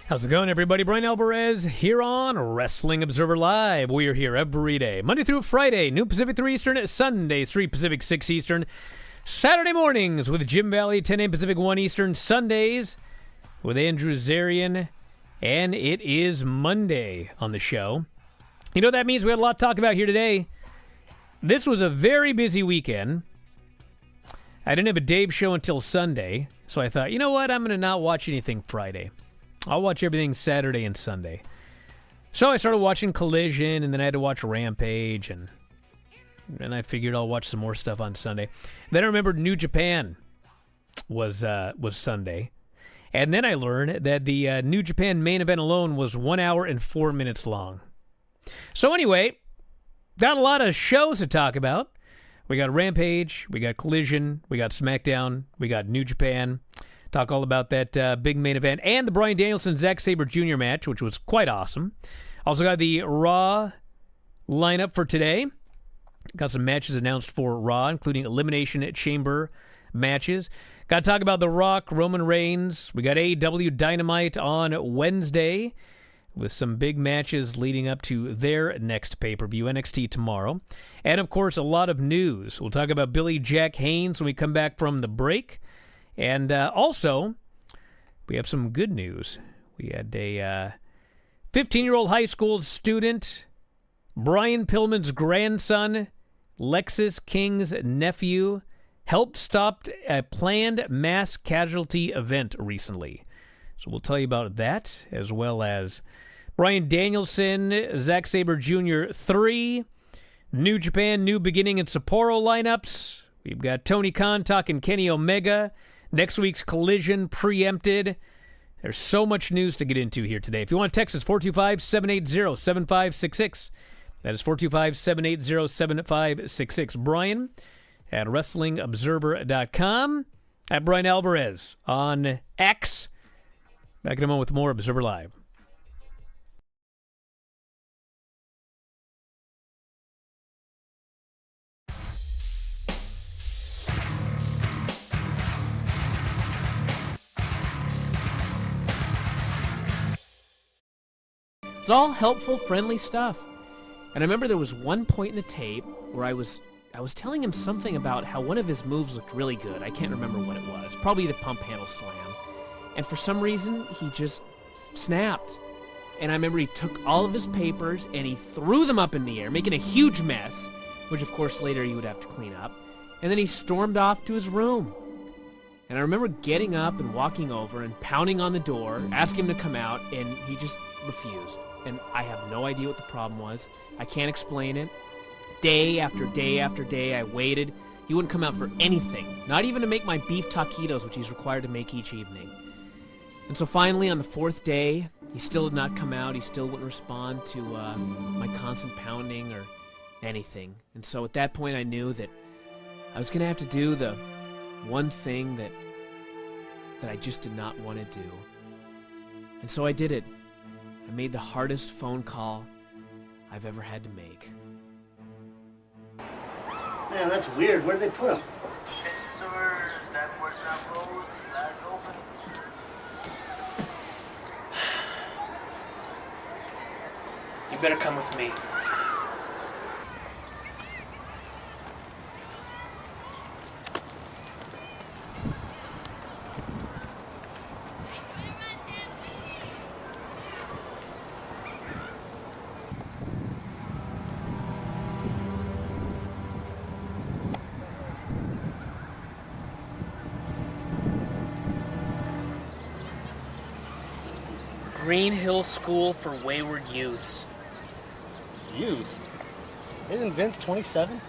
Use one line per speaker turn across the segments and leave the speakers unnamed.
How's it going, everybody? Bryan Alvarez here on Wrestling Observer Live. We are here every day, Monday through Friday, noon Pacific 3 Eastern, Sundays 3 Pacific 6 Eastern, Saturday mornings with Jim Valley, 10 a.m. Pacific 1 Eastern, Sundays with Andrew Zarian, and it is Monday on the show. You know what that means? We had a lot to talk about here today. This was a very busy weekend. I didn't have a Dave show until Sunday, so I thought, you know what? I'm going to not watch anything Friday. I'll watch everything Saturday and Sunday. So I started watching Collision, and then I had to watch Rampage, and I figured I'll watch some more stuff on Sunday. Then I remembered New Japan was Sunday. And then I learned that the New Japan main event alone was 1 hour and 4 minutes long. So anyway, got a lot of shows to talk about. We got Rampage, we got Collision, we got SmackDown, we got New Japan. Talk all about that big main event and the Bryan Danielson Sabre Jr. match, which was quite awesome. Also got the Raw lineup for today. Got some matches announced for Raw, including Elimination Chamber matches. Got to talk about The Rock, Roman Reigns. We got AEW Dynamite on Wednesday with some big matches leading up to their next pay-per-view, NXT tomorrow. And, of course, a lot of news. We'll talk about Billy Jack Haynes when we come back from the break. And also, we have some good news. We had a 15-year-old high school student, Brian Pillman's grandson, Lexus King's nephew, helped stop a planned mass casualty event recently. So we'll tell you about that, as well as Bryan Danielson, Sabre Jr. 3, New Japan, New Beginning, and Sapporo lineups. We've got Tony Khan talking Kenny Omega. Next week's Collision preempted. There's so much news to get into here today. If you want to text us, 425-780-7566. That is 425-780-7566. Brian at WrestlingObserver.com. At Bryan Alvarez on X. Back in a moment with more Observer Live.
It's all helpful, friendly stuff. And I remember there was one point in the tape where I was telling him something about how one of his moves looked really good. I can't remember what it was. Probably the pump handle slam. And for some reason, he just snapped. And I remember he took all of his papers and he threw them up in the air, making a huge mess, which of course later he would have to clean up. And then he stormed off to his room. And I remember getting up and walking over and pounding on the door, asking him to come out, and he just refused. And I have no idea what the problem was. I can't explain it. Day after day after day, I waited. He wouldn't come out for anything, not even to make my beef taquitos, which he's required to make each evening. And so finally, on the fourth day, he still did not come out. He still wouldn't respond to my constant pounding or anything. And so at that point, I knew that I was going to have to do the one thing that I just did not want to do. And so I did it. I made the hardest phone call I've ever had to make.
Man, that's weird. Where'd they put him?
You better come with me. Green Hill School for Wayward Youths.
Youth? Isn't Vince 27?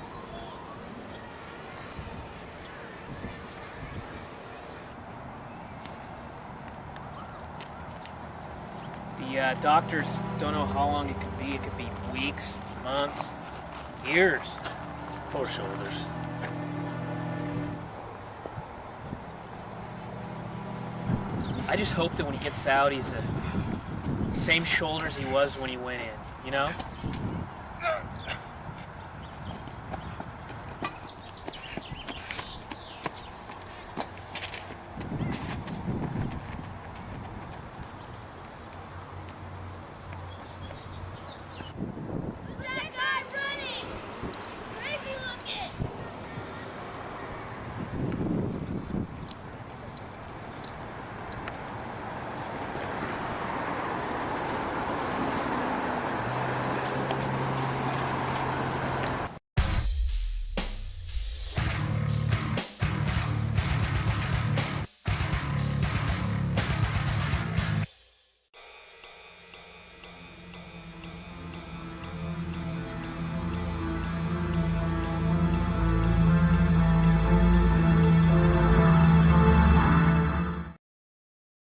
The doctors don't know how long it could be. It could be weeks, months, years.
Poor shoulders.
I just hope that when he gets out, he's the same shoulders he was when he went in, you know?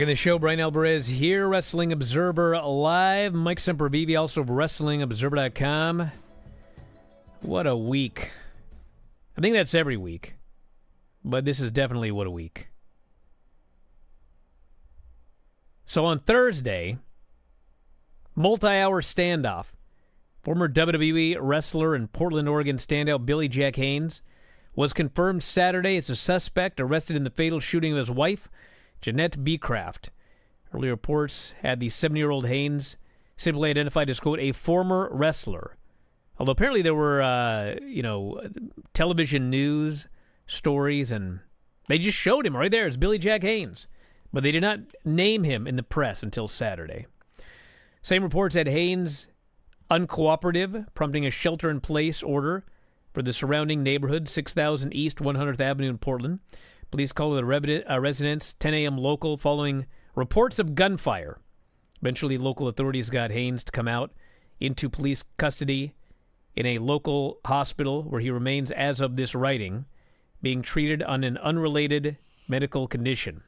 In the show, Bryan Alvarez here, Wrestling Observer Live. Mike Sempervive, also of WrestlingObserver.com. What a week. I think that's every week, but this is definitely what a week. So on Thursday, multi-hour standoff. Former WWE wrestler and Portland, Oregon standout Billy Jack Haynes was confirmed Saturday as a suspect arrested in the fatal shooting of his wife, Jeanette Beecraft. Early reports had the 70-year-old Haynes simply identified as, quote, a former wrestler. Although apparently there were, television news stories, and they just showed him right there as Billy Jack Haynes. But they did not name him in the press until Saturday. Same reports had Haynes uncooperative, prompting a shelter-in-place order for the surrounding neighborhood, 6000 East 100th Avenue in Portland. Police called the residence 10 a.m. local following reports of gunfire. Eventually, local authorities got Haynes to come out into police custody in a local hospital where he remains, as of this writing, being treated on an unrelated medical condition.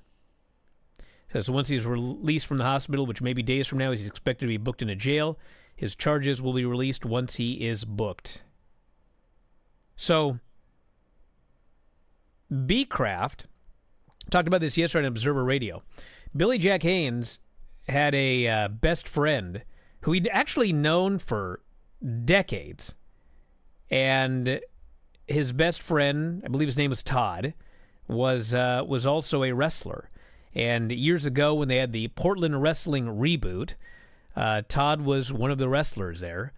Says once he's released from the hospital, which may be days from now, he's expected to be booked into jail. His charges will be released once he is booked. So, Beecraft talked about this yesterday on Observer Radio. Billy Jack Haynes had a best friend who he'd actually known for decades. And his best friend, I believe his name was Todd, was also a wrestler. And years ago when they had the Portland Wrestling reboot, Todd was one of the wrestlers there.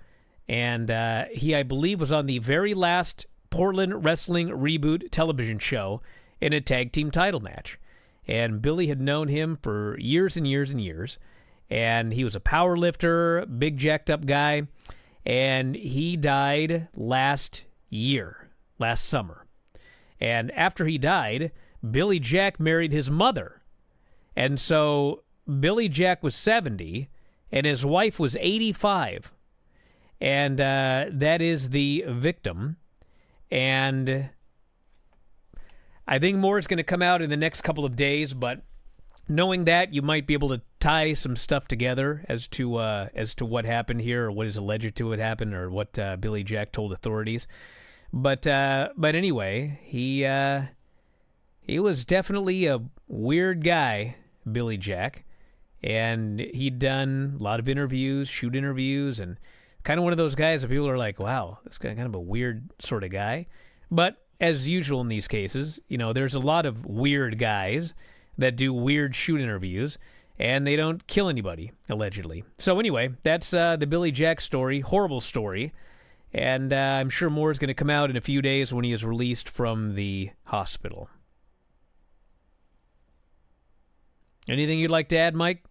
And he, I believe, was on the very last Portland Wrestling reboot television show in a tag team title match. And Billy had known him for years and years and years. And he was a power lifter, big jacked up guy. And he died last summer. And after he died, Billy Jack married his mother. And so Billy Jack was 70 and his wife was 85. And that is the victim. And I think more is going to come out in the next couple of days, but knowing that, you might be able to tie some stuff together as to what happened here, or what is alleged to have happened, or what Billy Jack told authorities. But anyway, he was definitely a weird guy, Billy Jack, and he'd done a lot of interviews, shoot interviews, and kind of one of those guys that people are like, wow, this guy kind of a weird sort of guy. But as usual in these cases, there's a lot of weird guys that do weird shoot interviews, and they don't kill anybody, allegedly. So anyway, that's the Billy Jack story, horrible story, and I'm sure more is going to come out in a few days when he is released from the hospital. Anything you'd like to add, Mike?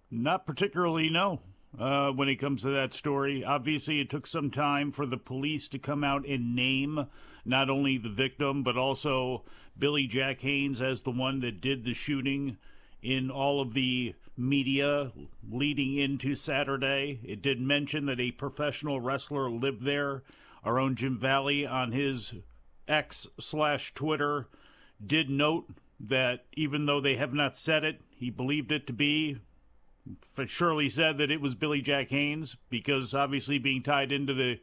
Not particularly, no. When it comes to that story, obviously it took some time for the police to come out and name not only the victim, but also Billy Jack Haynes as the one that did the shooting in all of the media leading into Saturday. It did mention that a professional wrestler lived there. Our own Jim Valley on his X/Twitter did note that even though they have not said it, he believed it to be. Surely said that it was Billy Jack Haynes, because obviously being tied into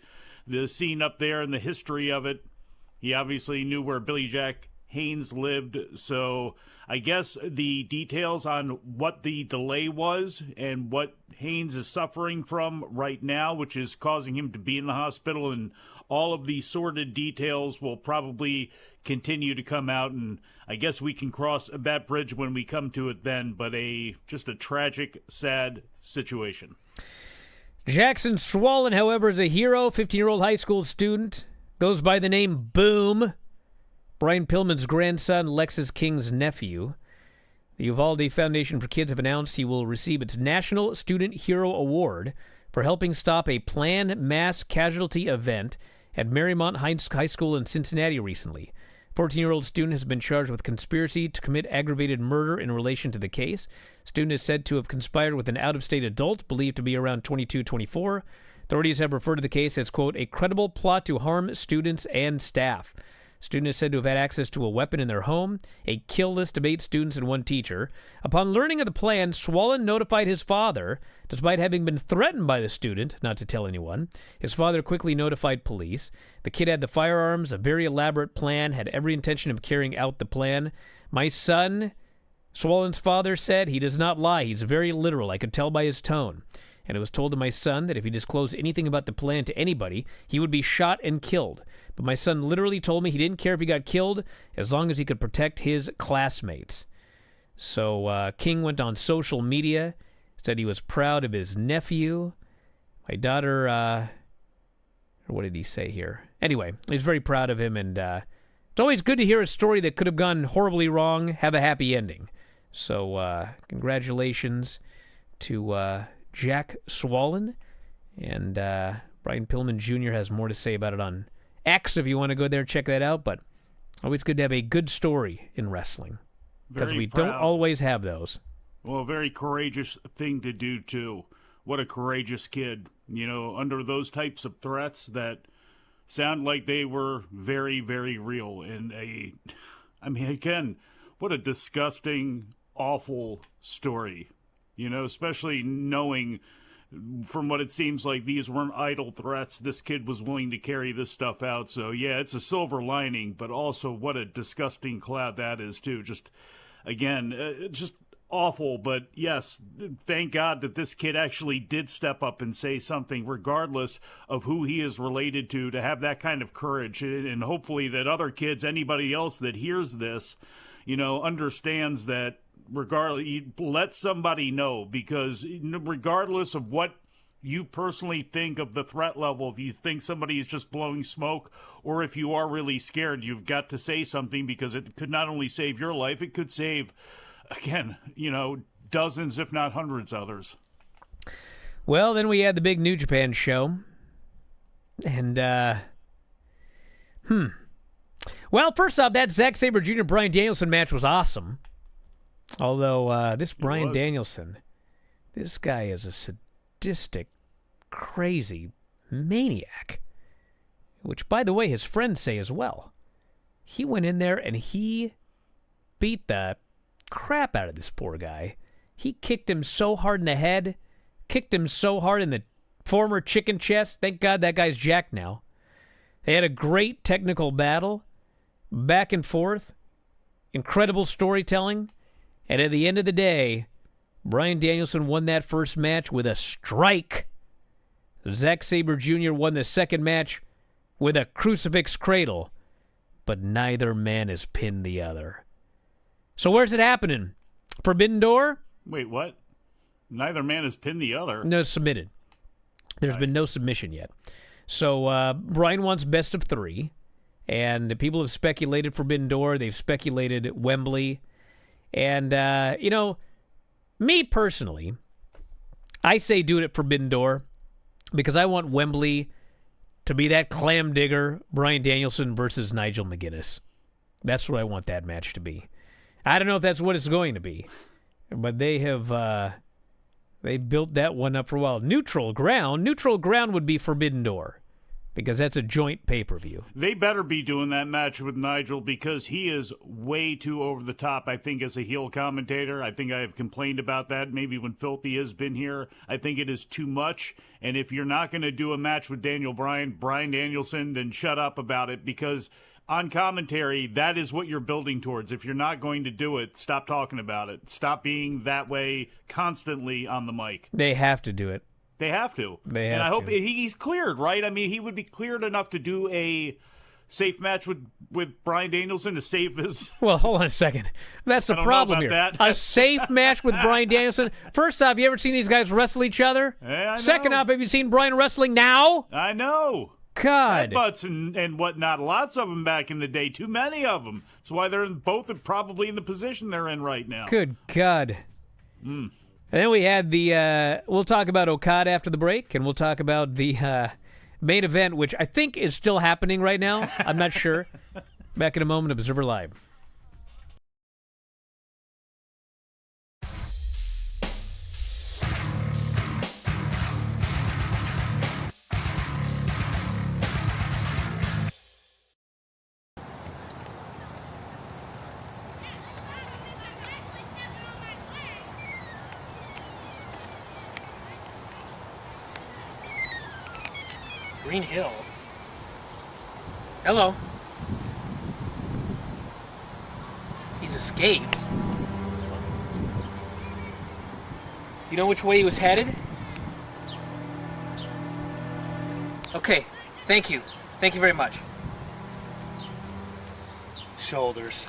the scene up there and the history of it, he obviously knew where Billy Jack Haynes lived. So I guess the details on what the delay was and what Haynes is suffering from right now, which is causing him to be in the hospital, and all of the sordid details will probably continue to come out, and I guess we can cross that bridge when we come to it then, but just a tragic, sad situation.
Jackson Swollen, however, is a hero, 15-year-old high school student, goes by the name Boom. Brian Pillman's grandson, Lexus King's nephew. The Uvalde Foundation for Kids have announced he will receive its National Student Hero Award for helping stop a planned mass casualty event at Marymount High School in Cincinnati recently. 14-year-old student has been charged with conspiracy to commit aggravated murder in relation to the case. Student is said to have conspired with an out-of-state adult believed to be around 22-24. Authorities have referred to the case as, quote, a credible plot to harm students and staff. Student is said to have had access to a weapon in their home, a kill list of 8 students and 1 teacher. Upon learning of the plan, Swollen notified his father, despite having been threatened by the student not to tell anyone. His father quickly notified police. The kid had the firearms, a very elaborate plan, had every intention of carrying out the plan. My son, Swollen's father said, he does not lie. He's very literal. I could tell by his tone. And it was told to my son that if he disclosed anything about the plan to anybody, he would be shot and killed. But my son literally told me he didn't care if he got killed as long as he could protect his classmates. So King went on social media, said he was proud of his nephew. My daughter, what did he say here? Anyway, he's very proud of him, and it's always good to hear a story that could have gone horribly wrong have a happy ending. So congratulations to Jack Swollen, and Brian Pillman Jr. has more to say about it on X if you want to go there and check that out, but always good to have a good story in wrestling, because we don't always have those.
Well, a very courageous thing to do, too. What a courageous kid, under those types of threats that sound like they were very, very real. And again, what a disgusting, awful story. Especially knowing from what it seems like these weren't idle threats. This kid was willing to carry this stuff out. So, yeah, it's a silver lining, but also what a disgusting cloud that is, too. Just, again, just awful. But, yes, thank God that this kid actually did step up and say something, regardless of who he is related to have that kind of courage. And hopefully that other kids, anybody else that hears this, understands that regardless, let somebody know, because regardless of what you personally think of the threat level, if you think somebody is just blowing smoke, or if you are really scared, you've got to say something, because it could not only save your life, it could save, again, dozens, if not hundreds others.
Well, then we had the big New Japan show, and well, first off, that Zack Sabre Jr. Bryan Danielson match was awesome. Although this Bryan Danielson, this guy is a sadistic, crazy maniac. Which, by the way, his friends say as well. He went in there and he beat the crap out of this poor guy. He kicked him so hard in the head, kicked him so hard in the former chicken chest. Thank God that guy's jacked now. They had a great technical battle, back and forth, incredible storytelling. And at the end of the day, Bryan Danielson won that first match with a strike. Zack Sabre Jr. won the second match with a crucifix cradle. But neither man has pinned the other. So where's it happening? Forbidden Door?
Wait, what? Neither man has pinned the other?
No, submitted. There's been no submission yet. So Bryan wants best of 3. And people have speculated Forbidden Door. They've speculated Wembley. And, me personally, I say do it at Forbidden Door because I want Wembley to be that clam digger, Bryan Danielson versus Nigel McGuinness. That's what I want that match to be. I don't know if that's what it's going to be, but they built that one up for a while. Neutral ground would be Forbidden Door. Because that's a joint pay-per-view.
They better be doing that match with Nigel, because he is way too over the top, I think, as a heel commentator. I think I have complained about that maybe when Filthy has been here. I think it is too much. And if you're not going to do a match with Bryan Danielson, then shut up about it, because on commentary, that is what you're building towards. If you're not going to do it, stop talking about it. Stop being that way constantly on the mic.
They have to do it.
They have to. And I hope he's cleared, right? I mean, he would be cleared enough to do a safe match with Bryan Danielson to save his...
Well, hold on a second. That's the problem here.
That.
A safe match with Bryan Danielson. First off, you ever seen these guys wrestle each other?
Yeah, I know.
Second off, have you seen Bryan wrestling now?
I know.
God.
Headbutts and whatnot. Lots of them back in the day. Too many of them. That's why they're both probably in the position they're in right now.
Good God. And then we had we'll talk about Okada after the break, and we'll talk about the main event, which I think is still happening right now. I'm not sure. Back in a moment, Observer Live.
Green Hill? Hello? He's escaped. Do you know which way he was headed? Okay, thank you. Thank you very much.
Shoulders.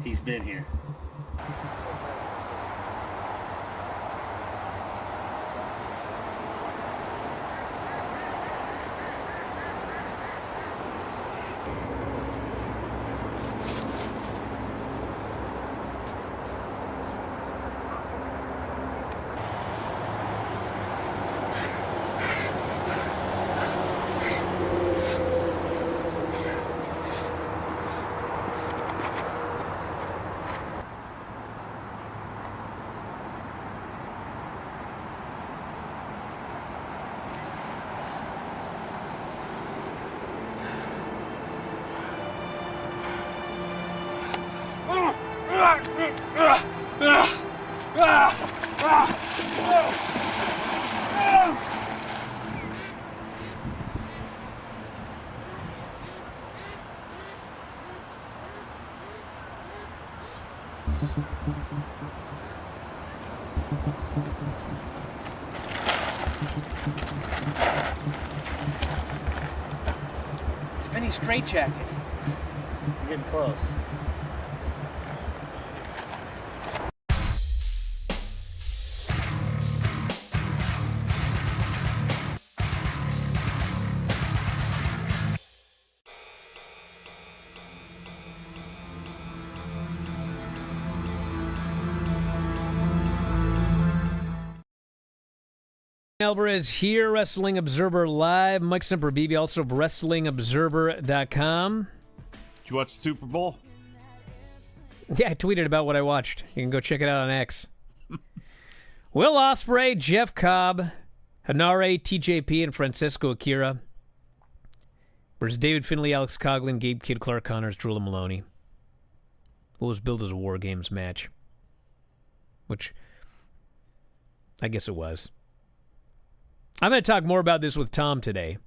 He's been here.
It's Vinny's straitjacket.
You're getting close.
Alvarez here, Wrestling Observer Live. Mike Sempervive, also of WrestlingObserver.com.
Did you watch the Super Bowl?
Yeah, I tweeted about what I watched. You can go check it out on X. Will Ospreay, Jeff Cobb, Hanare, TJP, and Francisco Akira versus David Finlay, Alex Coughlin, Gabe Kidd, Clark Connors, Drew Maloney. What was billed as a War Games match. Which, I guess it was. I'm going to talk more about this with Tom today.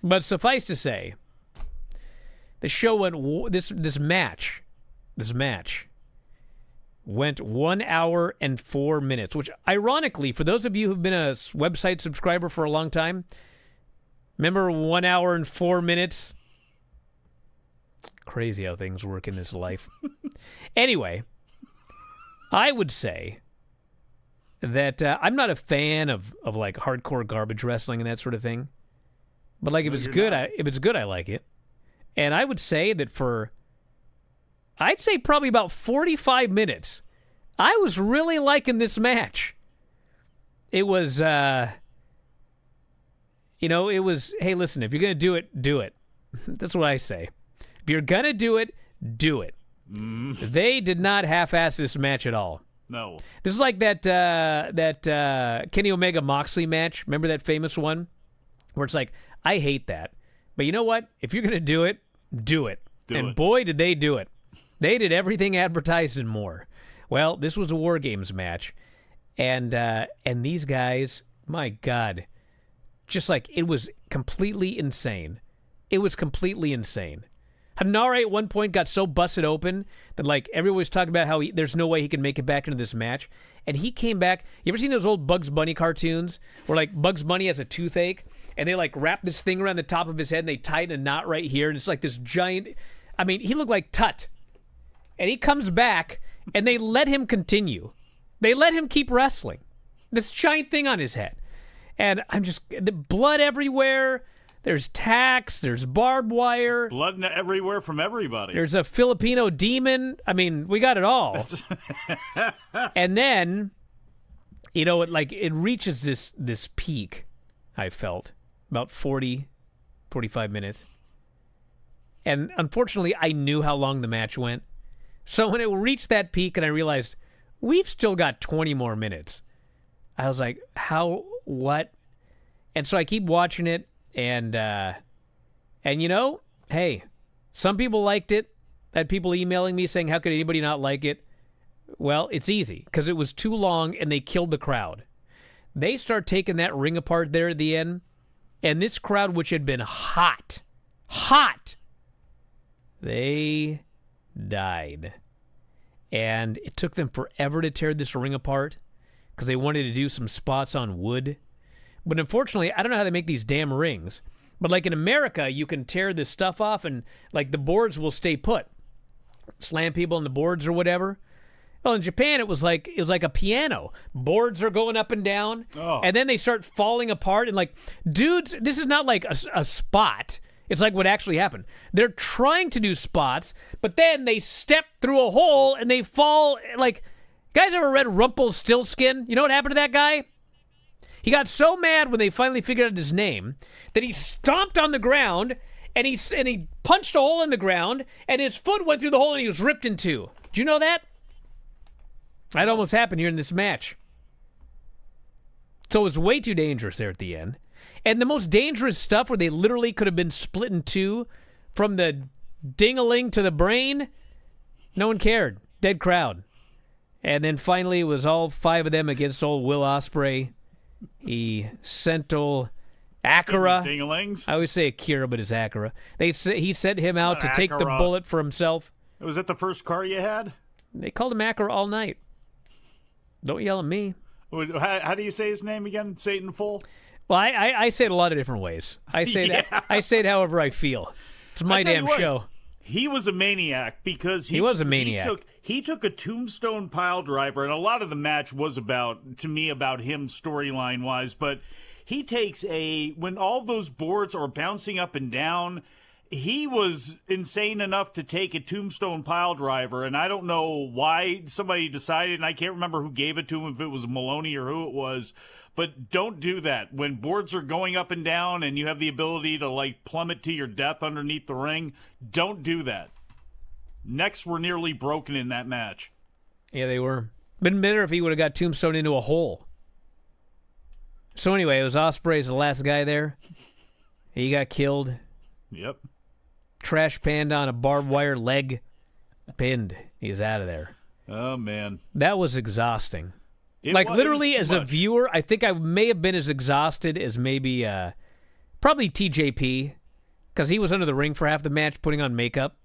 But suffice to say, the show went, this match went 1 hour and 4 minutes, which ironically, for those of you who've been a website subscriber for a long time, remember 1 hour and 4 minutes? Crazy how things work in this life. Anyway, I would say that I'm not a fan of like hardcore garbage wrestling and that sort of thing. But like if it's good, I like it. And I would say that I'd say probably about 45 minutes, I was really liking this match. It was, it was, hey, listen, if you're going to do it, do it. That's what I say. If you're going to do it, do it. They did not half-ass this match at all.
No.
This is like that Kenny Omega Moxley match. Remember that famous one? Where it's like, I hate that. But you know what? If you're going to do it, do it. Boy, did they do it. They did everything advertised and more. Well, this was a War Games match. And these guys, my God, just like, it was completely insane. It was completely insane. Hanare at one point got so busted open that like everyone was talking about how there's no way he can make it back into this match. And he came back. You ever seen those old Bugs Bunny cartoons where like Bugs Bunny has a toothache and they like wrap this thing around the top of his head and they tie it in a knot right here and it's like this giant. I mean, he looked like Tut. And he comes back and they let him continue. They let him keep wrestling. This giant thing on his head. And I'm just, the blood everywhere. There's tacks. There's barbed wire.
Blood everywhere from everybody.
There's a Filipino demon. I mean, we got it all. And then, you know, it reaches this peak, I felt, about 45 minutes. And unfortunately, I knew how long the match went. So when it reached that peak and I realized, we've still got 20 more minutes, I was like, how, what? And so I keep watching it. And you know, hey, some people liked it. I had people emailing me saying, how could anybody not like it? Well, it's easy, because it was too long and they killed the crowd. They start taking that ring apart there at the end, and this crowd, which had been hot, they died. And it took them forever to tear this ring apart, because they wanted to do some spots on wood. But unfortunately, I don't know how they make these damn rings. But like in America, you can tear this stuff off and like the boards will stay put. Slam people on the boards or whatever. Well, in Japan, it was like a piano. Boards are going up and down. Oh. And then they start falling apart. And like, dudes, this is not like a spot. It's like what actually happened. They're trying to do spots, but then they step through a hole and they fall. Like, guys ever read Rumpelstiltskin? You know what happened to that guy? He got so mad when they finally figured out his name that he stomped on the ground and he punched a hole in the ground and his foot went through the hole and he was ripped in two. Did you know that? That almost happened here in this match. So it was way too dangerous there at the end. And the most dangerous stuff where they literally could have been split in two from the ding-a-ling to the brain, no one cared. Dead crowd. And then finally it was all five of them against old Will Ospreay. He sent old Akira.
Ding-a-lings?
I always say Akira, but it's Akira. He sent him out to take the bullet for himself.
Was that the first car you had?
They called him Akira all night. Don't yell at me.
How do you say his name again? Say it in full?
Well, I say it a lot of different ways. I say it however I feel. It's my damn show.
He was a maniac because
he was a maniac.
He took a tombstone pile driver, and a lot of the match was about him storyline wise. But he takes when all those boards are bouncing up and down, he was insane enough to take a tombstone pile driver, and I don't know why somebody decided, and I can't remember who gave it to him, if it was Maloney or who it was. But don't do that. When boards are going up and down and you have the ability to, like, plummet to your death underneath the ring, don't do that. Necks were nearly broken in that match.
Yeah, they were. Been better if he would have got tombstone into a hole. So anyway, it was Ospreay's the last guy there. He got killed.
Yep.
Trash panned on a barbed wire leg. Pinned. He's out of there.
Oh, man.
That was exhausting. Literally, as a viewer, I think I may have been as exhausted as maybe probably TJP, because he was under the ring for half the match putting on makeup.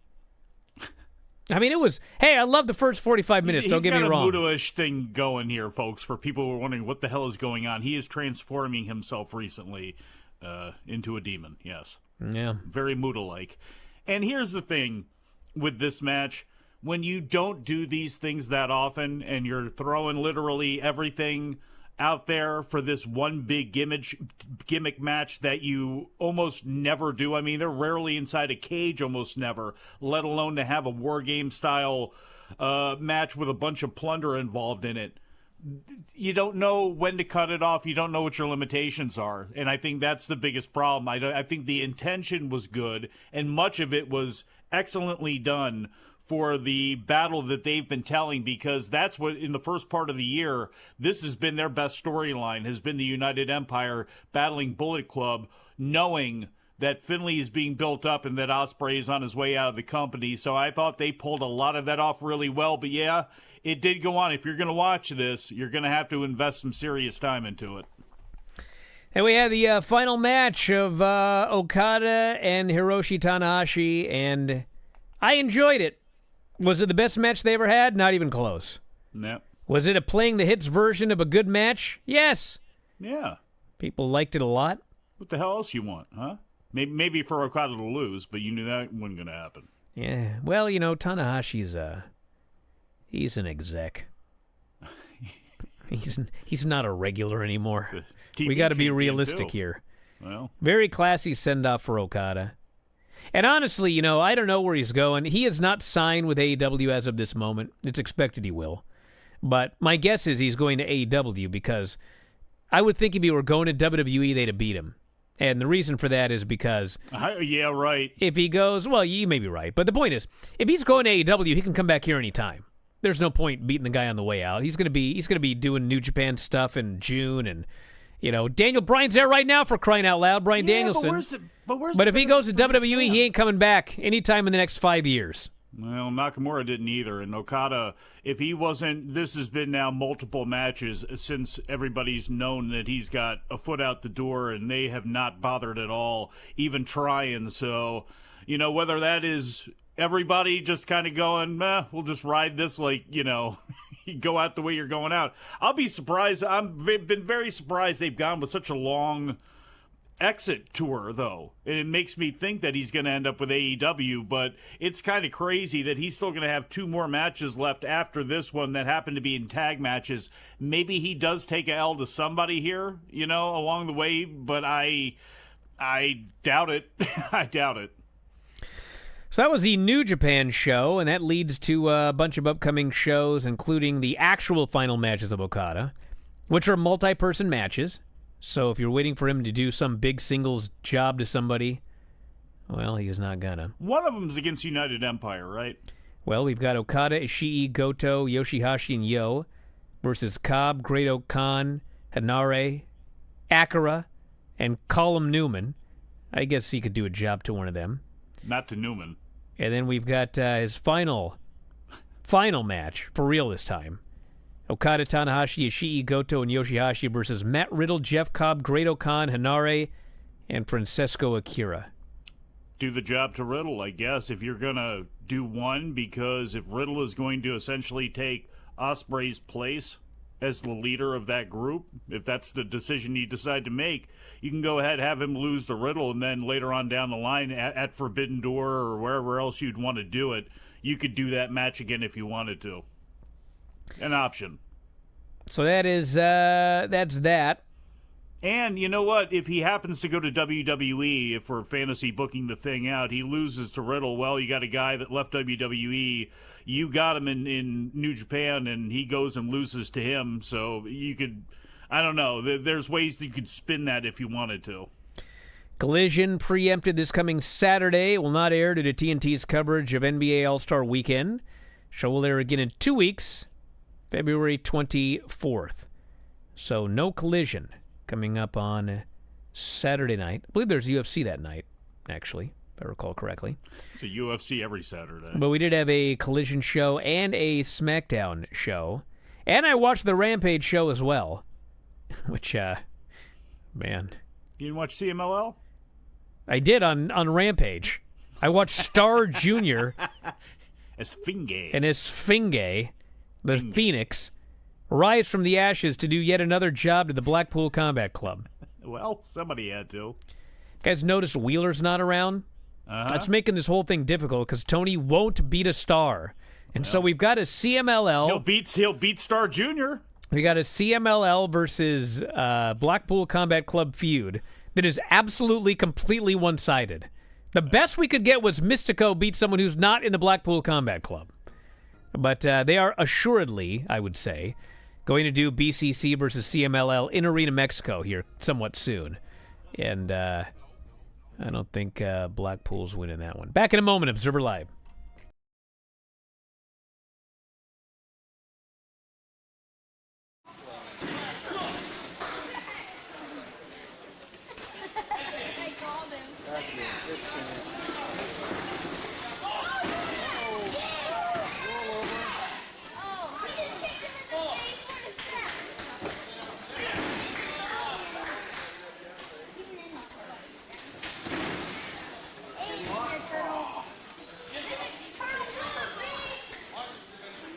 I mean, it was, hey, I love the first 45 minutes, don't get me wrong.
He's got a Muto-ish thing going here, folks, for people who are wondering what the hell is going on. He is transforming himself recently into a demon, yes.
Yeah.
Very Muto-like. And here's the thing with this match. When you don't do these things that often and you're throwing literally everything out there for this one big gimmick match that you almost never do. I mean, they're rarely inside a cage, almost never, let alone to have a War Game style match with a bunch of plunder involved in it. You don't know when to cut it off. You don't know what your limitations are. And I think that's the biggest problem. I think the intention was good, and much of it was excellently done for the battle that they've been telling, because that's what, in the first part of the year, this has been their best storyline, has been the United Empire battling Bullet Club, knowing that Finlay is being built up and that Ospreay is on his way out of the company. So I thought they pulled a lot of that off really well. But yeah, it did go on. If you're going to watch this, you're going to have to invest some serious time into it.
And we had the final match of Okada and Hiroshi Tanahashi, and I enjoyed it. Was it the best match they ever had? Not even close.
No.
Was it a playing the hits version of a good match? Yes.
Yeah.
People liked it a lot.
What the hell else you want, huh? Maybe for Okada to lose, but you knew that wasn't going to happen.
Yeah. Well, Tanahashi's he's an exec. He's not a regular anymore. We got to be realistic here.
Well,
very classy send-off for Okada. And honestly, I don't know where he's going. He is not signed with AEW as of this moment. It's expected he will. But my guess is he's going to AEW because I would think if he were going to WWE, they'd have beat him. And the reason for that is because...
yeah, right.
If he goes... Well, you may be right. But the point is, if he's going to AEW, he can come back here anytime. There's no point beating the guy on the way out. He's gonna be doing New Japan stuff in June, and Daniel Bryan's there right now for crying out loud. Bryan Danielson. But if he goes to WWE, he ain't coming back anytime in the next 5 years.
Well, Nakamura didn't either, and Okada, if he wasn't, this has been now multiple matches since everybody's known that he's got a foot out the door, and they have not bothered at all, even trying. So, whether that is everybody just kind of going, we'll just ride this like, you go out the way you're going out. I'll be surprised. I've been very surprised they've gone with such a long exit tour, though. It makes me think that he's going to end up with AEW, but it's kind of crazy that he's still going to have 2 more matches left after this one that happen to be in tag matches. Maybe he does take a L to somebody here, along the way, but I doubt it. I doubt it.
So that was the New Japan show, and that leads to a bunch of upcoming shows, including the actual final matches of Okada, which are multi-person matches. So if you're waiting for him to do some big singles job to somebody, well, he's not gonna.
One of them's against United Empire, right?
Well, we've got Okada, Ishii, Goto, Yoshihashi, and Yo versus Cobb, Great-O-Khan, Hanare, Akira, and Colum Newman. I guess he could do a job to one of them.
Not to Newman.
And then we've got his final match, for real this time. Okada, Tanahashi, Ishii, Goto, and Yoshihashi versus Matt Riddle, Jeff Cobb, Great-O-Khan, Hanare, and Francesco Akira.
Do the job to Riddle, I guess, if you're going to do one, because if Riddle is going to essentially take Ospreay's place as the leader of that group, if that's the decision you decide to make, you can go ahead, have him lose to Riddle, and then later on down the line at Forbidden Door or wherever else you'd want to do it, you could do that match again if you wanted to. An option.
So that's that.
And you know what? If he happens to go to WWE, if we're fantasy booking the thing out, he loses to Riddle. Well, you got a guy that left WWE. You got him in New Japan, and he goes and loses to him. So you could, I don't know. There's ways that you could spin that if you wanted to.
Collision preempted this coming Saturday. Will not air due to TNT's coverage of NBA All-Star Weekend. Show will air again in 2 weeks, February 24th. So no Collision coming up on Saturday night. I believe there's UFC that night, actually, if I recall correctly.
So UFC every Saturday.
But we did have a Collision show and a SmackDown show. And I watched the Rampage show as well. Which, man.
You didn't watch CMLL?
I did on Rampage. I watched Star Jr.
Esfinge.
and Esfinge, the Phoenix, rise from the ashes to do yet another job to the Blackpool Combat Club.
Well, somebody had to.
Guys, notice Wheeler's not around? That's making this whole thing difficult because Tony won't beat a star. And so we've got a CMLL.
He'll beat Star Jr.
We got a CMLL versus Blackpool Combat Club feud that is absolutely, completely one-sided. The best we could get was Mystico beat someone who's not in the Blackpool Combat Club. But they are assuredly, I would say, going to do BCC versus CMLL in Arena, Mexico here somewhat soon. And I don't think Blackpool's winning that one. Back in a moment, Observer Live.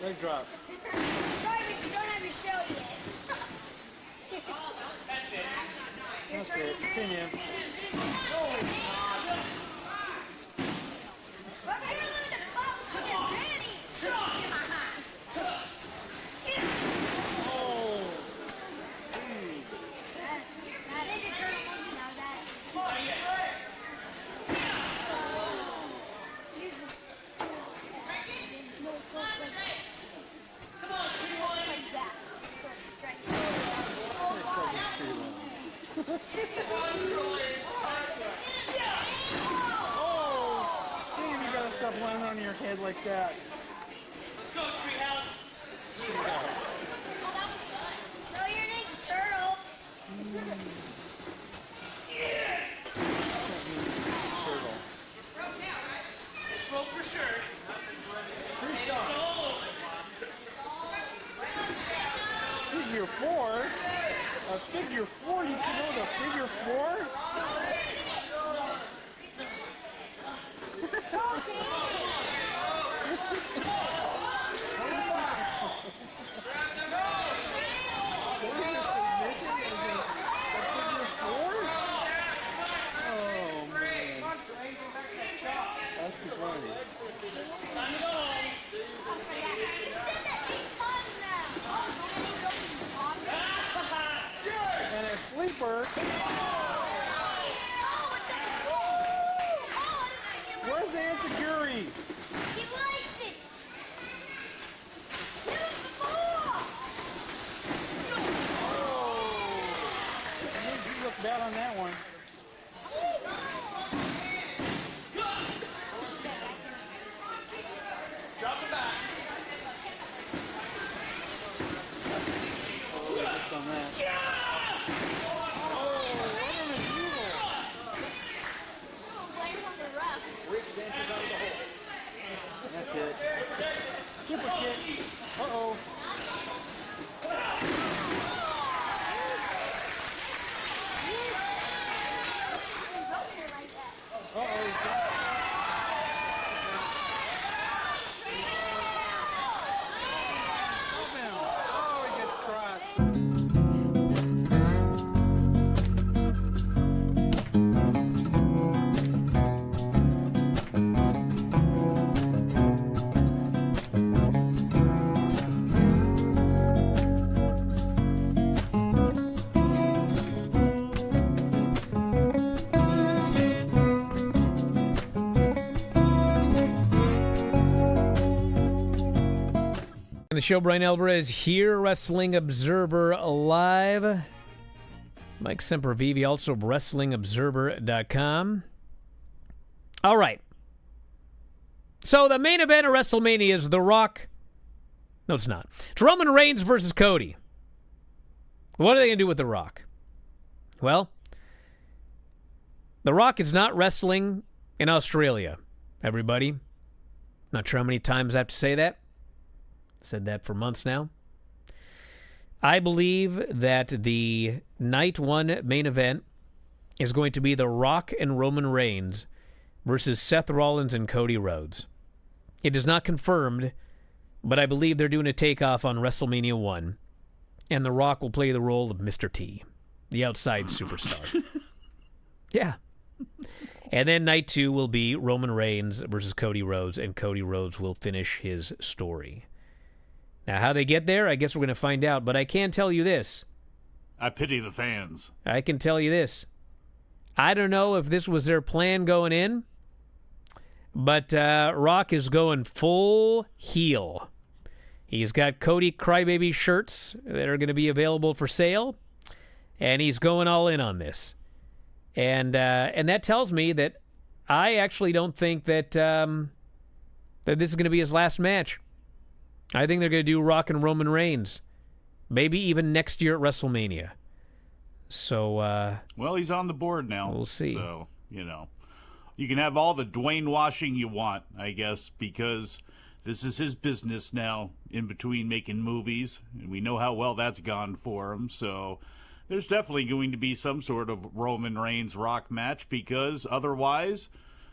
Leg drop.
Sorry, but you don't have your show yet.
That's it. Opinion. Damn, you gotta stop laying on your head like that.
Let's go, Treehouse.
So your name's Turtle.
It's broke for sure.
Figure four? A figure four? You can know the figure four? That's too funny. And a sleeper. Where's the Enziguri?
He likes it. Give him some more.
You look bad on that one.
Drop it back.
On that. That's it. Super kick. Uh-oh. Oh, he gets crushed.
The show, Bryan Alvarez here, Wrestling Observer Live. Mike Sempervive, also WrestlingObserver.com. All right. So the main event of WrestleMania is The Rock. No, it's not. It's Roman Reigns versus Cody. What are they going to do with The Rock? Well, The Rock is not wrestling in Australia, everybody. Not sure how many times I have to say that. Said that for months now. I believe that the night one main event is going to be The Rock and Roman Reigns versus Seth Rollins and Cody Rhodes. It is not confirmed, but I believe they're doing a takeoff on WrestleMania 1, and The Rock will play the role of Mr. T, the outside superstar. Yeah. And then night 2 will be Roman Reigns versus Cody Rhodes, and Cody Rhodes will finish his story. Now, how they get there, I guess we're going to find out. But I can tell you this.
I pity the fans.
I can tell you this. I don't know if this was their plan going in, but Rock is going full heel. He's got Cody Crybaby shirts that are going to be available for sale, and he's going all in on this. And that tells me that I actually don't think that that this is going to be his last match. I think they're going to do Rock and Roman Reigns. Maybe even next year at WrestleMania. So,
well, he's on the board now.
We'll see.
So, you can have all the Dwayne washing you want, I guess, because this is his business now in between making movies. And we know how well that's gone for him. So there's definitely going to be some sort of Roman Reigns Rock match, because otherwise,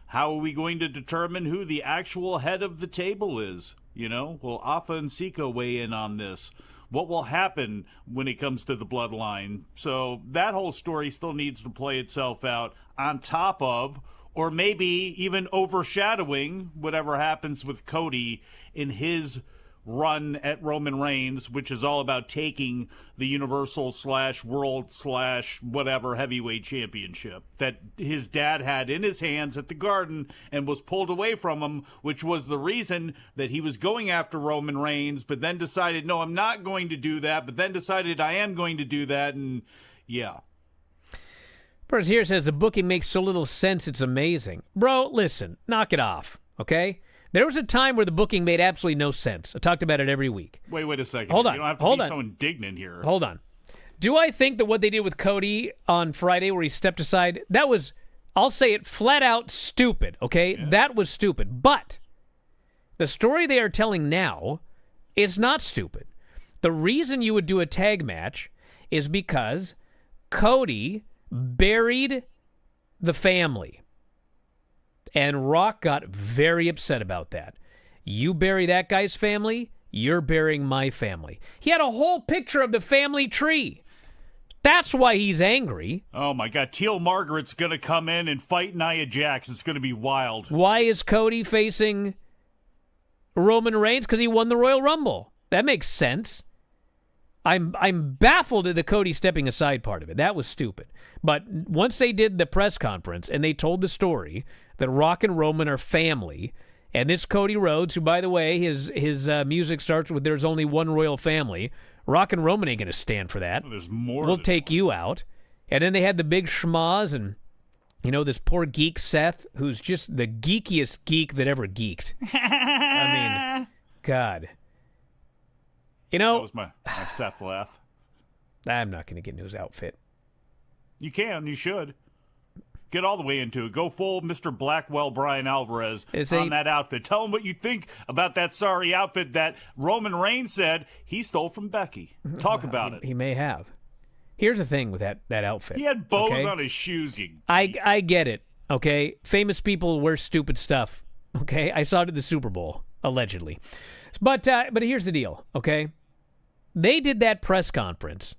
how are we going to determine who the actual head of the table is? Will Afa and Sika weigh in on this? What will happen when it comes to the bloodline? So that whole story still needs to play itself out on top of, or maybe even overshadowing, whatever happens with Cody in his run at Roman Reigns, which is all about taking the Universal / World / whatever heavyweight championship that his dad had in his hands at the Garden and was pulled away from him, which was the reason that he was going after Roman Reigns, but then decided, no, I'm not going to do that, but then decided I am going to do that, and yeah.
Person here says the booking makes so little sense, it's amazing. Bro, listen, knock it off, okay? There was a time where the booking made absolutely no sense. I talked about it every week.
Wait a second.
Hold on.
You don't have to be so indignant here.
Hold on. Do I think that what they did with Cody on Friday where he stepped aside, that was, I'll say it flat out, stupid, okay? Yeah. That was stupid. But the story they are telling now is not stupid. The reason you would do a tag match is because Cody buried the family. And Rock got very upset about that. You bury that guy's family, you're burying my family. He had a whole picture of the family tree. That's why he's angry.
Oh, my God. Teal Margaret's going to come in and fight Nia Jax. It's going to be wild.
Why is Cody facing Roman Reigns? Because he won the Royal Rumble. That makes sense. I'm baffled at the Cody stepping aside part of it. That was stupid. But once they did the press conference and they told the story that Rock and Roman are family, and this Cody Rhodes, who, by the way, his music starts with "There's only one royal family." Rock and Roman ain't going to stand for that.
Well, there's more.
We'll take you out. And then they had the big schmoz, and this poor geek Seth, who's just the geekiest geek that ever geeked. I mean, God.
That was my Seth laugh.
I'm not going to get into his outfit.
You can. You should. Get all the way into it. Go full Mr. Blackwell Bryan Alvarez that outfit. Tell him what you think about that sorry outfit that Roman Reigns said he stole from Becky. Talk about it.
He may have. Here's the thing with that outfit.
He had bows on his shoes.
I get it, okay? Famous people wear stupid stuff, okay? I saw it at the Super Bowl, allegedly. But here's the deal, okay? They did that press conference,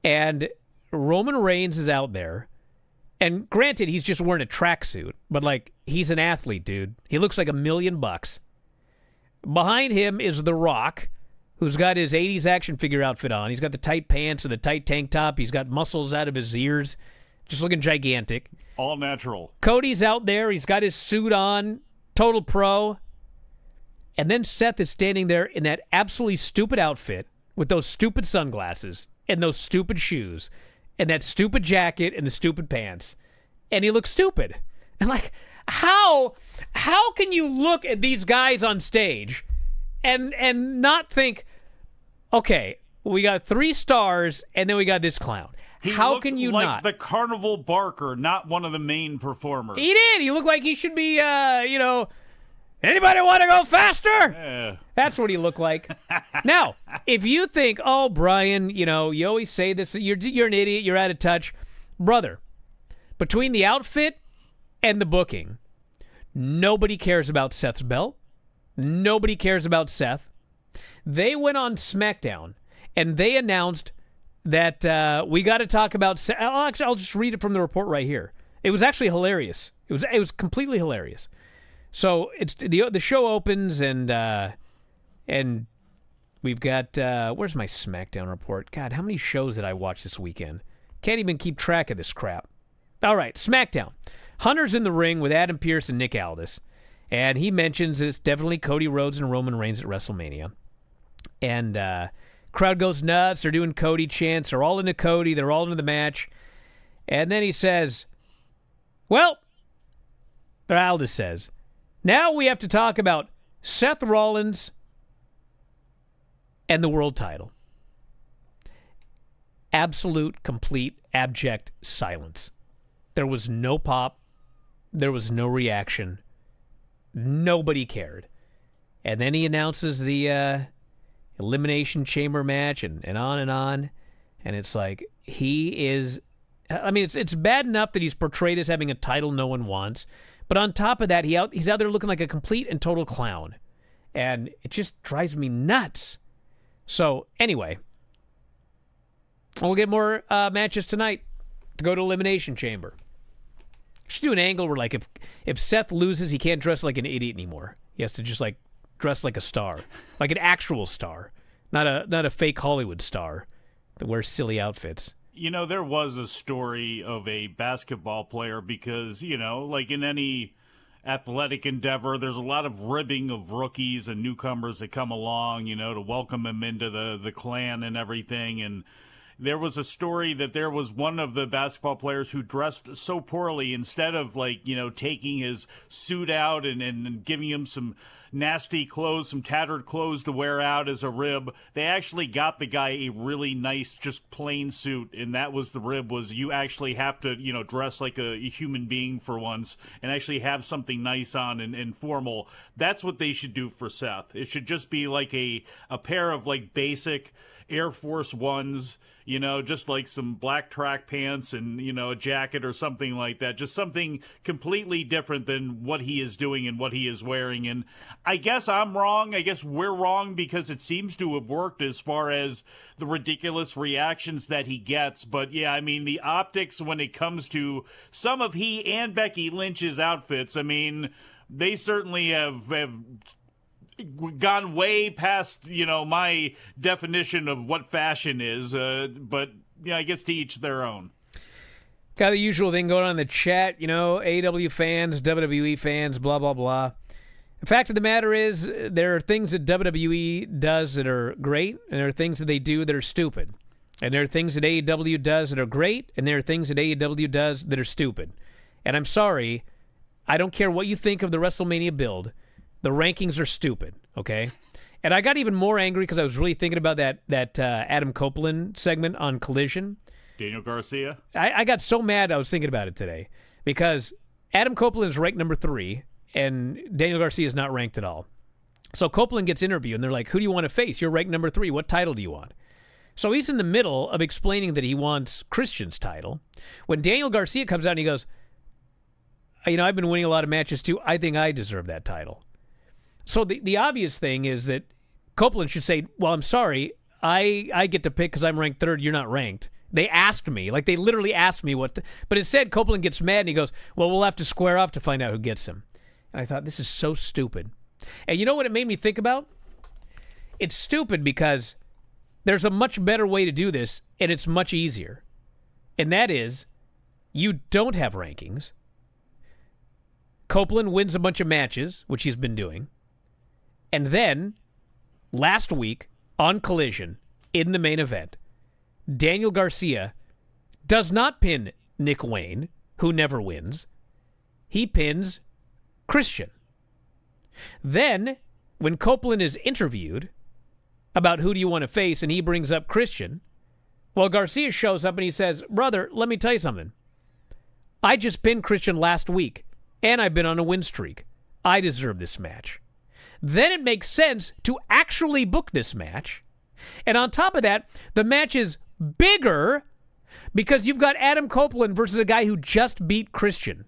and Roman Reigns is out there. And granted, he's just wearing a tracksuit, but, he's an athlete, dude. He looks like $1 million. Behind him is The Rock, who's got his 80s action figure outfit on. He's got the tight pants and the tight tank top. He's got muscles out of his ears, just looking gigantic.
All natural.
Cody's out there. He's got his suit on, total pro. And then Seth is standing there in that absolutely stupid outfit with those stupid sunglasses and those stupid shoes and that stupid jacket and the stupid pants. And he looks stupid. And how can you look at these guys on stage and not think, okay, we got 3 stars and then we got this clown. How can you
like
not?
The Carnival Barker, not one of the main performers.
He did. He looked like he should be, anybody want to go faster? That's what he looked like. Now, if you think, oh, Bryan, you always say this, you're an idiot, you're out of touch. Brother, between the outfit and the booking, nobody cares about Seth's belt. Nobody cares about Seth. They went on SmackDown, and they announced that we got to talk about Seth. I'll just read it from the report right here. It was actually hilarious. It was completely hilarious. So it's the show opens and we've got where's my SmackDown report? God, how many shows did I watch this weekend? Can't even keep track of this crap. All right, SmackDown. Hunter's in the ring with Adam Pearce and Nick Aldis, and he mentions it's definitely Cody Rhodes and Roman Reigns at WrestleMania. And crowd goes nuts. They're doing Cody chants. They're all into Cody. They're all into the match. And then he says, well, or Aldis says, now we have to talk about Seth Rollins and the world title. Absolute, complete, abject silence. There was no pop. There was no reaction. Nobody cared. And then he announces the Elimination Chamber match and on and on. And it's like, he is... I mean, it's bad enough that he's portrayed as having a title no one wants. But on top of that, he's out there looking like a complete and total clown. And it just drives me nuts. So, anyway, we'll get more matches tonight to go to Elimination Chamber. Should do an angle where, like, if Seth loses, he can't dress like an idiot anymore. He has to just, like, dress like a star. Like an actual star. Not a fake Hollywood star that wears silly outfits.
You know, there was a story of a basketball player because, you know, like in any athletic endeavor, there's a lot of ribbing of rookies and newcomers that come along, you know, to welcome them into the clan and everything. And there was a story that there was one of the basketball players who dressed so poorly, instead of, like, you know, taking his suit out and giving him some nasty clothes, some tattered clothes to wear out as a rib, they actually got the guy a really nice, just plain suit, and that was the rib, was you actually have to, you know, dress like a human being for once and actually have something nice on and formal. That's what they should do for Seth. It should just be like a pair of, like, basic Air Force Ones, you know, just like some black track pants and, you know, a jacket or something like that. Just something completely different than what he is doing and what he is wearing. And I guess I'm wrong. I guess we're wrong because it seems to have worked as far as the ridiculous reactions that he gets. But yeah, I mean, the optics when it comes to some of he and Becky Lynch's outfits, I mean, they certainly have gone way past, you know, my definition of what fashion is, but yeah, I guess to each their own.
Got the usual thing going on in the chat, you know, AEW fans, WWE fans, blah, blah, blah. The fact of the matter is, there are things that WWE does that are great, and there are things that they do that are stupid. And there are things that AEW does that are great, and there are things that AEW does that are stupid. And I'm sorry, I don't care what you think of the WrestleMania build. The rankings are stupid, okay? And I got even more angry because I was really thinking about that Adam Copeland segment on Collision.
Daniel Garcia?
I got so mad I was thinking about it today because Adam Copeland is ranked number 3 and Daniel Garcia is not ranked at all. So Copeland gets interviewed and they're like, who do you want to face? You're ranked number 3. What title do you want? So he's in the middle of explaining that he wants Christian's title when Daniel Garcia comes out and he goes, you know, I've been winning a lot of matches too. I think I deserve that title. So the obvious thing is that Copeland should say, well, I'm sorry, I get to pick because I'm ranked 3rd, you're not ranked. They asked me, like they literally asked me what, but instead Copeland gets mad and he goes, well, we'll have to square off to find out who gets him. And I thought, this is so stupid. And you know what it made me think about? It's stupid because there's a much better way to do this, and it's much easier. And that is, you don't have rankings. Copeland wins a bunch of matches, which he's been doing. And then, last week, on Collision, in the main event, Daniel Garcia does not pin Nick Wayne, who never wins. He pins Christian. Then, when Copeland is interviewed about who do you want to face, and he brings up Christian, well, Garcia shows up and he says, brother, let me tell you something. I just pinned Christian last week, and I've been on a win streak. I deserve this match. Then it makes sense to actually book this match. And on top of that, the match is bigger because you've got Adam Copeland versus a guy who just beat Christian.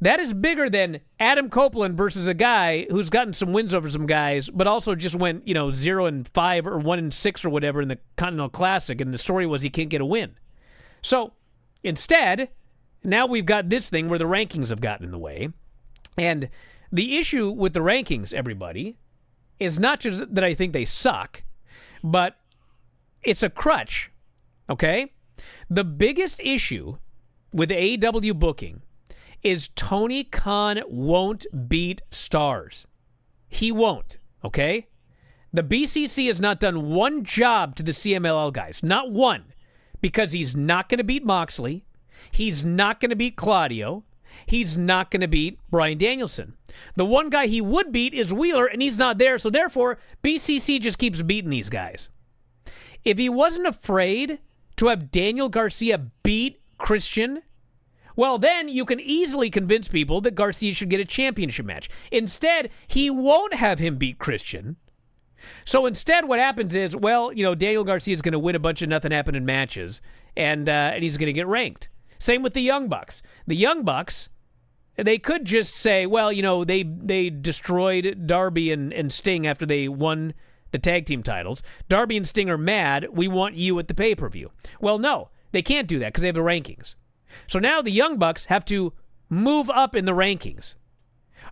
That is bigger than Adam Copeland versus a guy who's gotten some wins over some guys, but also just went, 0-5 or 1-6 or whatever in the Continental Classic, and the story was he can't get a win. So instead, now we've got this thing where the rankings have gotten in the way. And the issue with the rankings, everybody, is not just that I think they suck, but it's a crutch, okay? The biggest issue with AEW booking is Tony Khan won't beat stars. He won't, okay? The BCC has not done one job to the CMLL guys, not one, because he's not going to beat Moxley. He's not going to beat Claudio. He's not going to beat Bryan Danielson. The one guy he would beat is Wheeler, and he's not there, so therefore, BCC just keeps beating these guys. If he wasn't afraid to have Daniel Garcia beat Christian, well, then you can easily convince people that Garcia should get a championship match. Instead, he won't have him beat Christian. So instead, what happens is, Daniel Garcia is going to win a bunch of nothing happening matches, and he's going to get ranked. Same with the Young Bucks. The Young Bucks They could just say, well, they destroyed Darby and Sting after they won the tag team titles. Darby and Sting are mad. We want you at the pay-per-view. Well, no, they can't do that because they have the rankings. So now the Young Bucks have to move up in the rankings.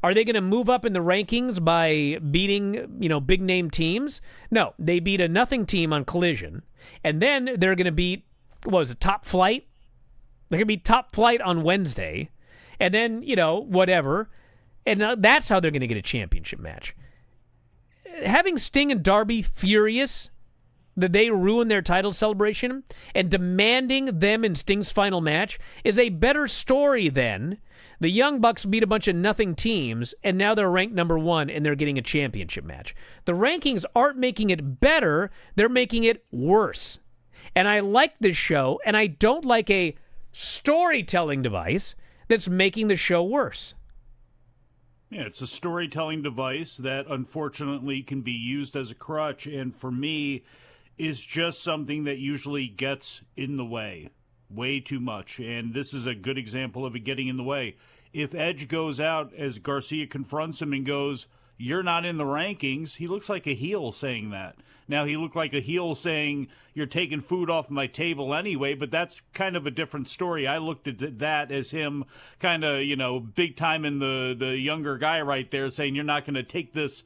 Are they going to move up in the rankings by beating, big-name teams? No, they beat a nothing team on Collision, and then they're going to beat, Top Flight? They're going to beat Top Flight on Wednesday, and then, whatever, and that's how they're going to get a championship match. Having Sting and Darby furious that they ruined their title celebration and demanding them in Sting's final match is a better story than the Young Bucks beat a bunch of nothing teams and now they're ranked number 1 and they're getting a championship match. The rankings aren't making it better, they're making it worse. And I like this show, and I don't like a storytelling device that's making the show worse.
Yeah, it's a storytelling device that unfortunately can be used as a crutch, and for me, is just something that usually gets in the way too much. And this is a good example of it getting in the way. If Edge goes out as Garcia confronts him and goes, "You're not in the rankings," he looks like a heel saying that. Now, he looked like a heel saying, "You're taking food off my table anyway," but that's kind of a different story. I looked at that as him kind of, big time in the younger guy right there saying, "You're not going to take this,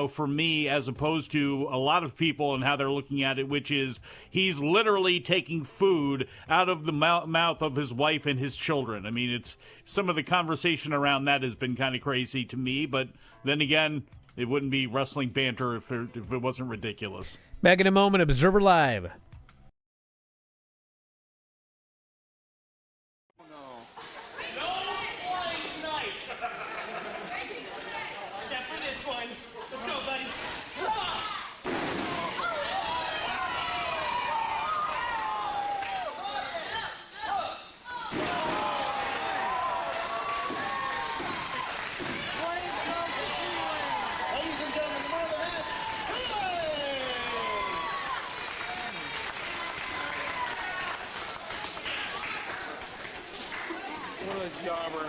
for me," as opposed to a lot of people and how they're looking at it, which is he's literally taking food out of the mouth of his wife and his children. I mean, it's some of the conversation around that has been kind of crazy to me, but then again, it wouldn't be wrestling banter if it wasn't ridiculous.
Back in a moment, Observer Live.
What a jobber.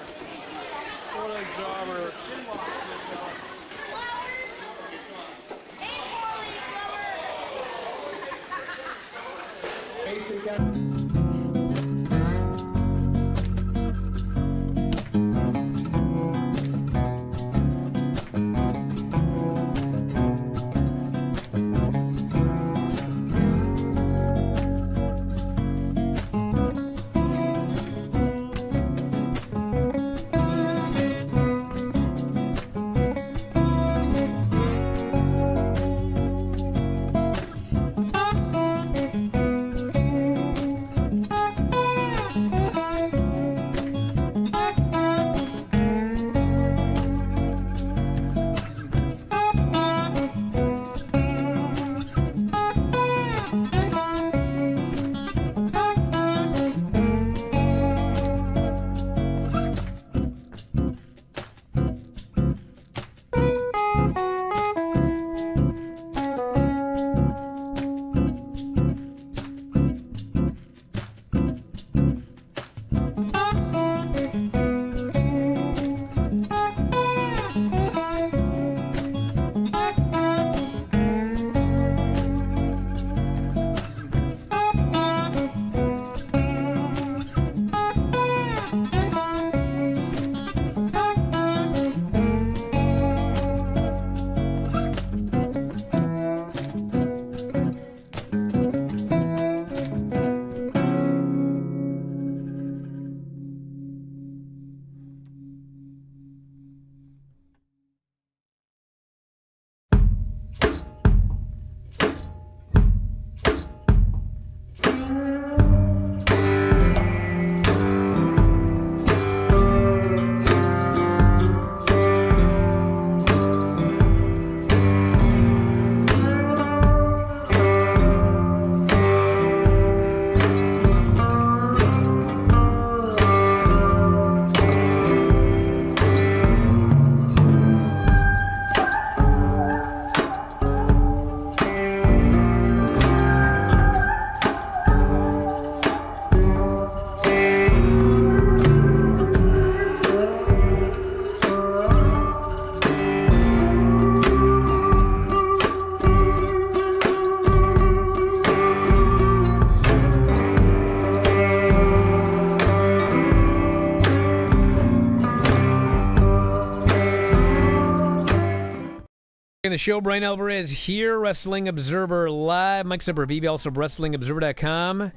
In the show, Bryan Alvarez here, Wrestling Observer Live. Mike Sempervive, also WrestlingObserver.com.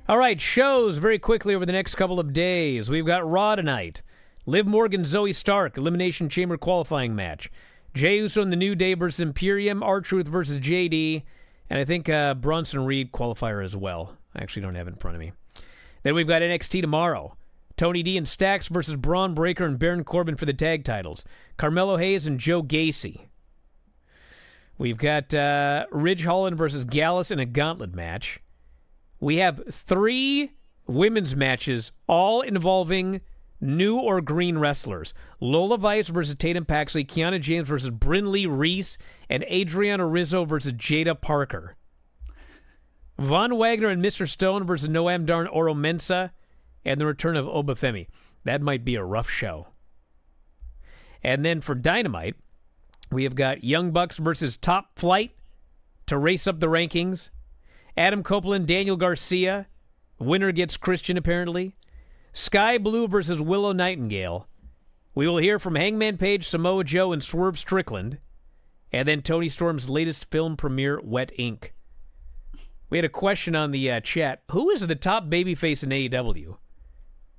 All right, shows very quickly over the next couple of days. We've got Raw tonight. Liv Morgan, Zoe Stark, Elimination Chamber qualifying match. Jey Uso and the New Day versus Imperium, R-Truth versus JD, and I think Bronson Reed qualifier as well. I actually don't have it in front of me. Then we've got NXT tomorrow. Tony D and Stax versus Braun Breaker and Baron Corbin for the tag titles. Carmelo Hayes and Joe Gacy. We've got Ridge Holland versus Gallus in a gauntlet match. We have 3 women's matches, all involving new or green wrestlers. Lola Vice versus Tatum Paxley, Kiana James versus Brynn Lee Reese, and Adriana Rizzo versus Jada Parker. Von Wagner and Mr. Stone versus Noam Dar and Oro Mensah, and the return of Obafemi. That might be a rough show. And then for Dynamite, we have got Young Bucks versus Top Flight to race up the rankings. Adam Copeland, Daniel Garcia. Winner gets Christian, apparently. Sky Blue versus Willow Nightingale. We will hear from Hangman Page, Samoa Joe, and Swerve Strickland. And then Tony Storm's latest film premiere, Wet Ink. We had a question on the chat. Who is the top babyface in AEW?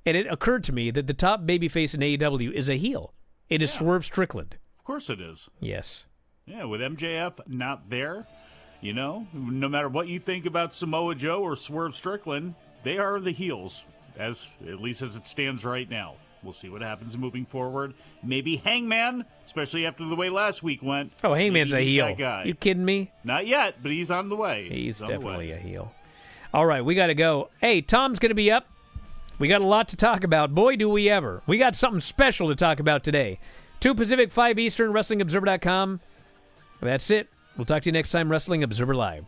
And it occurred to me that the top babyface in AEW is a heel. It is Swerve Strickland.
Of course it is.
Yes.
Yeah, with MJF not there, you know, no matter what you think about Samoa Joe or Swerve Strickland, they are the heels, at least as it stands right now. We'll see what happens moving forward. Maybe Hangman, especially after the way last week went.
Oh, Hangman's a heel.
That guy.
You kidding me?
Not yet, but he's on the way.
He's definitely a heel. All right, we got to go. Hey, Tom's going to be up. We got a lot to talk about. Boy, do we ever. We got something special to talk about today. 2 Pacific, 5 Eastern, WrestlingObserver.com. That's it. We'll talk to you next time, Wrestling Observer Live.